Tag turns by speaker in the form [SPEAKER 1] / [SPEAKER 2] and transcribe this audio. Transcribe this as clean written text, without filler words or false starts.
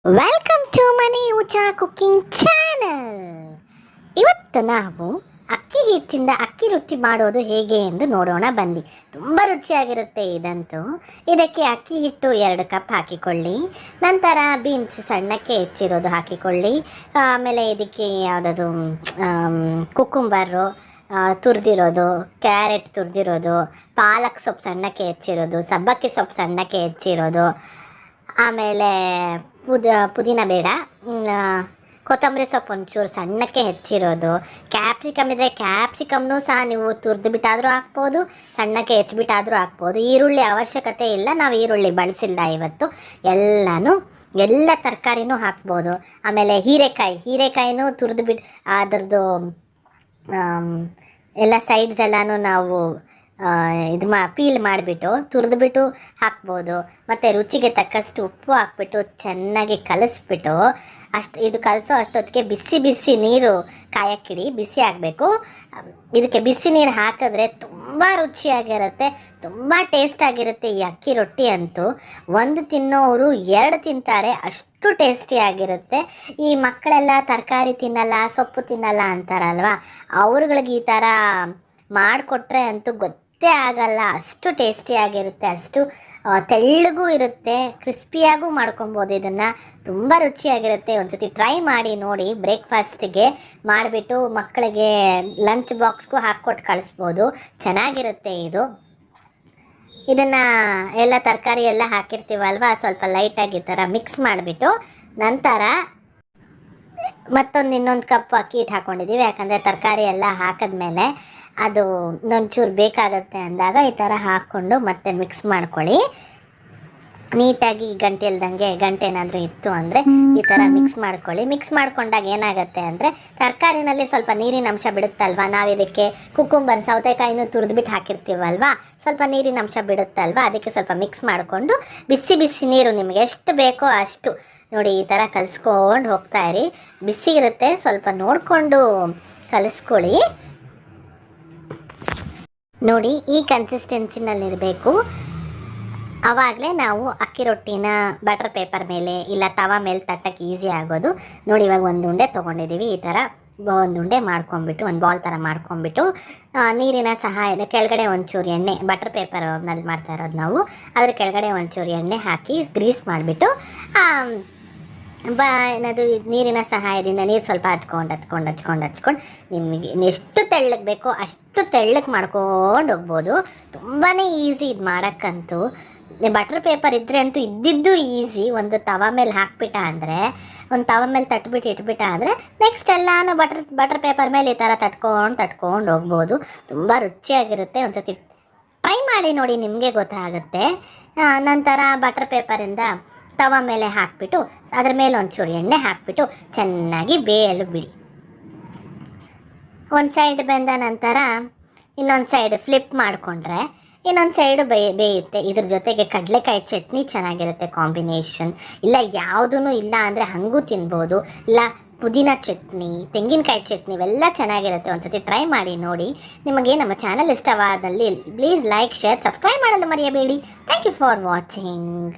[SPEAKER 1] Welcome to ಮನಿ ಊಟ cooking channel. ಇವತ್ತು ನಾವು ಅಕ್ಕಿ ಹಿಟ್ಟಿಂದ ಅಕ್ಕಿ ರೊಟ್ಟಿ ಮಾಡೋದು ಹೇಗೆ ಎಂದು ನೋಡೋಣ ಬನ್ನಿ. ತುಂಬ ರುಚಿಯಾಗಿರುತ್ತೆ ಇದಂತೂ. ಇದಕ್ಕೆ ಅಕ್ಕಿ ಹಿಟ್ಟು 2 ಕಪ್ ಹಾಕಿಕೊಳ್ಳಿ. ನಂತರ ಬೀನ್ಸ್ ಸಣ್ಣಕ್ಕೆ ಹೆಚ್ಚಿರೋದು ಹಾಕಿಕೊಳ್ಳಿ. ಆಮೇಲೆ ಇದಕ್ಕೆ ಯಾವುದದು ಕುಕ್ಕುಂಬರು ತುರಿದಿರೋದು, ಕ್ಯಾರೆಟ್ ತುರಿದಿರೋದು, ಪಾಲಕ್ ಸೊಪ್ಪು ಸಣ್ಣಕ್ಕೆ ಹೆಚ್ಚಿರೋದು, ಸಬ್ಬಕ್ಕಿ ಸೊಪ್ಪು ಸಣ್ಣಕ್ಕೆ ಹೆಚ್ಚಿರೋದು, ಆಮೇಲೆ ಪುದೀನ ಬೇಡ, ಕೊತ್ತಂಬರಿ ಸೊಪ್ಪು ಒಂಚೂರು ಸಣ್ಣಕ್ಕೆ ಹೆಚ್ಚಿರೋದು, ಕ್ಯಾಪ್ಸಿಕಮ್ ಇದ್ದರೆ ಕ್ಯಾಪ್ಸಿಕಮ್ನೂ ಸಹ ನೀವು ತುರಿದು ಬಿಟ್ಟಾದರೂ ಹಾಕ್ಬೋದು, ಸಣ್ಣಕ್ಕೆ ಹೆಚ್ಚಿಬಿಟ್ಟಾದರೂ ಹಾಕ್ಬೋದು. ಈರುಳ್ಳಿ ಅವಶ್ಯಕತೆ ಇಲ್ಲ, ನಾವು ಈರುಳ್ಳಿ ಬಳಸಿಲ್ಲ ಇವತ್ತು. ಎಲ್ಲ ತರಕಾರಿನೂ ಹಾಕ್ಬೋದು. ಆಮೇಲೆ ಹೀರೆಕಾಯಿನೂ ತುರಿದು ಬಿಟ್ಟು ಅದರದ್ದು ಎಲ್ಲ ಸೈಡ್ಸ್ ಎಲ್ಲನೂ ನಾವು ಪೀಲ್ ಮಾಡಿಬಿಟ್ಟು ತುರಿದ್ಬಿಟ್ಟು ಹಾಕ್ಬೋದು. ಮತ್ತು ರುಚಿಗೆ ತಕ್ಕಷ್ಟು ಉಪ್ಪು ಹಾಕ್ಬಿಟ್ಟು ಚೆನ್ನಾಗಿ ಕಲಿಸ್ಬಿಟ್ಟು ಇದು ಕಲಸೋ ಅಷ್ಟೊತ್ತಿಗೆ ಬಿಸಿ ನೀರು ಕಾಯಕ್ಕಿಡಿ. ಬಿಸಿ ಆಗಬೇಕು. ಇದಕ್ಕೆ ಬಿಸಿ ನೀರು ಹಾಕಿದ್ರೆ ತುಂಬ ರುಚಿಯಾಗಿರುತ್ತೆ, ತುಂಬ ಟೇಸ್ಟಾಗಿರುತ್ತೆ ಈ ಅಕ್ಕಿ ರೊಟ್ಟಿ ಅಂತೂ. 1 ತಿನ್ನೋರು 2 ತಿಂತಾರೆ, ಅಷ್ಟು ಟೇಸ್ಟಿಯಾಗಿರುತ್ತೆ. ಈ ಮಕ್ಕಳೆಲ್ಲ ತರಕಾರಿ ತಿನ್ನಲ್ಲ, ಸೊಪ್ಪು ತಿನ್ನಲ್ಲ ಅಂತಾರಲ್ವ, ಅವ್ರುಗಳಿಗೆ ಈ ಥರ ಮಾಡಿಕೊಟ್ರೆ ಅಂತೂ ಗೊತ್ತೇ ಆಗಲ್ಲ, ಅಷ್ಟು ಟೇಸ್ಟಿಯಾಗಿರುತ್ತೆ, ಅಷ್ಟು ತೆಳ್ಳಗೂ ಇರುತ್ತೆ, ಕ್ರಿಸ್ಪಿಯಾಗೂ ಮಾಡ್ಕೊಬೋದು. ಇದನ್ನು ತುಂಬ ರುಚಿಯಾಗಿರುತ್ತೆ. ಒಂದ್ಸತಿ ಟ್ರೈ ಮಾಡಿ ನೋಡಿ. ಬ್ರೇಕ್ಫಾಸ್ಟಿಗೆ ಮಾಡಿಬಿಟ್ಟು ಮಕ್ಕಳಿಗೆ ಲಂಚ್ ಬಾಕ್ಸ್ಗೂ ಹಾಕ್ಕೊಟ್ಟು ಕಳಿಸ್ಬೋದು, ಚೆನ್ನಾಗಿರುತ್ತೆ ಇದು. ಇದನ್ನು ಎಲ್ಲ ತರಕಾರಿ ಎಲ್ಲ ಹಾಕಿರ್ತೀವಲ್ವ, ಸ್ವಲ್ಪ ಲೈಟಾಗಿ ಈ ಥರ ಮಿಕ್ಸ್ ಮಾಡಿಬಿಟ್ಟು ನಂತರ ಇನ್ನೊಂದು ಕಪ್ ಅಕ್ಕಿ ಹಿಟ್ಟು ಹಾಕ್ಕೊಂಡಿದ್ದೀವಿ. ಯಾಕಂದರೆ ತರಕಾರಿ ಎಲ್ಲ ಹಾಕಿದ್ಮೇಲೆ ಅದು ಒಂಚೂರು ಬೇಕಾಗತ್ತೆ ಅಂದಾಗ ಈ ಥರ ಹಾಕ್ಕೊಂಡು ಮತ್ತೆ ಮಿಕ್ಸ್ ಮಾಡ್ಕೊಳ್ಳಿ ನೀಟಾಗಿ. ಗಂಟೆ ಏನಾದರೂ ಇತ್ತು ಅಂದರೆ ಈ ಥರ ಮಿಕ್ಸ್ ಮಾಡ್ಕೊಳ್ಳಿ. ಮಿಕ್ಸ್ ಮಾಡ್ಕೊಂಡಾಗ ಏನಾಗುತ್ತೆ ಅಂದರೆ ತರಕಾರಿನಲ್ಲಿ ಸ್ವಲ್ಪ ನೀರಿನ ಅಂಶ ಬಿಡುತ್ತಲ್ವ. ನಾವು ಇದಕ್ಕೆ ಕುಕ್ಕುಂಬರ್ ಸೌತೆಕಾಯಿನೂ ತುರಿದ್ಬಿಟ್ಟು ಹಾಕಿರ್ತೀವಲ್ವ, ಸ್ವಲ್ಪ ನೀರಿನ ಅಂಶ ಬಿಡುತ್ತಲ್ವ, ಅದಕ್ಕೆ ಸ್ವಲ್ಪ ಮಿಕ್ಸ್ ಮಾಡಿಕೊಂಡು ಬಿಸಿ ನೀರು ನಿಮಗೆ ಎಷ್ಟು ಬೇಕೋ ಅಷ್ಟು ನೋಡಿ ಈ ಥರ ಕಲಿಸ್ಕೊಂಡು ಹೋಗ್ತಾಯಿರಿ. ಬಿಸಿ ಇರುತ್ತೆ, ಸ್ವಲ್ಪ ನೋಡಿಕೊಂಡು ಕಲಿಸ್ಕೊಳ್ಳಿ. ನೋಡಿ ಈ ಕನ್ಸಿಸ್ಟೆನ್ಸಿನಲ್ಲಿರಬೇಕು. ಆವಾಗಲೇ ನಾವು ಅಕ್ಕಿ ರೊಟ್ಟಿನ ಬಟರ್ ಪೇಪರ್ ಮೇಲೆ ಇಲ್ಲ ತವಾ ಮೇಲೆ ತಟ್ಟಕ್ಕೆ ಈಸಿ ಆಗೋದು. ನೋಡಿ ಇವಾಗ ಒಂದು ಉಂಡೆ ತೊಗೊಂಡಿದ್ದೀವಿ. ಈ ಥರ ಒಂದು ಉಂಡೆ ಮಾಡ್ಕೊಂಬಿಟ್ಟು ಒಂದು ಬಾಲ್ ಥರ ಮಾಡ್ಕೊಂಬಿಟ್ಟು ನೀರಿನ ಸಹಾಯದ ಕೆಳಗಡೆ ಒಂಚೂರು ಎಣ್ಣೆ, ಬಟರ್ ಪೇಪರ್ನಲ್ಲಿ ಮಾಡ್ತಾ ಇರೋದು ನಾವು, ಅದ್ರ ಕೆಳಗಡೆ ಒಂಚೂರು ಎಣ್ಣೆ ಹಾಕಿ ಗ್ರೀಸ್ ಮಾಡಿಬಿಟ್ಟು ಏನದು ನೀರಿನ ಸಹಾಯದಿಂದ ನೀರು ಸ್ವಲ್ಪ ಹಚ್ಕೊಂಡು ನಿಮಗೆ ಎಷ್ಟು ತೆಳ್ಳಗೆ ಬೇಕೋ ಅಷ್ಟು ತೆಳ್ಳಗೆ ಮಾಡ್ಕೊಂಡು ಹೋಗ್ಬೋದು. ತುಂಬಾ ಈಸಿ ಇದು ಮಾಡೋಕ್ಕಂತೂ. ಬಟರ್ ಪೇಪರ್ ಇದ್ದರೆ ಅಂತೂ ಇದ್ದಿದ್ದು ಈಸಿ. ಒಂದು ತವಾ ಮೇಲೆ ಹಾಕ್ಬಿಟ್ಟ ಅಂದರೆ, ಒಂದು ತವಾ ಮೇಲೆ ತಟ್ಬಿಟ್ಟು ಇಟ್ಬಿಟ್ಟ ಅಂದರೆ ನೆಕ್ಸ್ಟ್ ಎಲ್ಲನೂ ಬಟರ್ ಪೇಪರ್ ಮೇಲೆ ಈ ಥರ ತಟ್ಕೊಂಡು ಹೋಗ್ಬೋದು. ತುಂಬ ರುಚಿಯಾಗಿರುತ್ತೆ. ಒಂದು ಸತಿ ಟ್ರೈ ಮಾಡಿ ನೋಡಿ, ನಿಮಗೆ ಗೊತ್ತಾಗುತ್ತೆ. ನಂತರ ಬಟರ್ ಪೇಪರಿಂದ ತವಾ ಮೇಲೆ ಹಾಕಿಬಿಟ್ಟು ಅದ್ರ ಮೇಲೆ ಒಂಚೂರು ಎಣ್ಣೆ ಹಾಕಿಬಿಟ್ಟು ಚೆನ್ನಾಗಿ ಬೇಯಲು ಬಿಡಿ. ಒಂದು ಸೈಡ್ ಬೆಂದ ನಂತರ ಇನ್ನೊಂದು ಸೈಡ್ ಫ್ಲಿಪ್ ಮಾಡಿಕೊಂಡ್ರೆ ಇನ್ನೊಂದು ಸೈಡು ಬೇಯುತ್ತೆ. ಇದ್ರ ಜೊತೆಗೆ ಕಡಲೆಕಾಯಿ ಚಟ್ನಿ ಚೆನ್ನಾಗಿರುತ್ತೆ ಕಾಂಬಿನೇಷನ್. ಇಲ್ಲ ಯಾವುದೂ ಇಲ್ಲ ಅಂದರೆ ಹಾಗೂ ತಿನ್ಬೋದು. ಇಲ್ಲ ಪುದೀನ ಚಟ್ನಿ, ತೆಂಗಿನಕಾಯಿ ಚಟ್ನಿ ಇವೆಲ್ಲ ಚೆನ್ನಾಗಿರುತ್ತೆ. ಒಂದ್ಸತಿ ಟ್ರೈ ಮಾಡಿ ನೋಡಿ. ನಿಮಗೆ ನಮ್ಮ ಚಾನಲ್ ಇಷ್ಟವಾದಲ್ಲಿ ಪ್ಲೀಸ್ ಲೈಕ್, ಶೇರ್, ಸಬ್ಸ್ಕ್ರೈಬ್ ಮಾಡಲು ಮರೆಯಬೇಡಿ. Thank you for watching.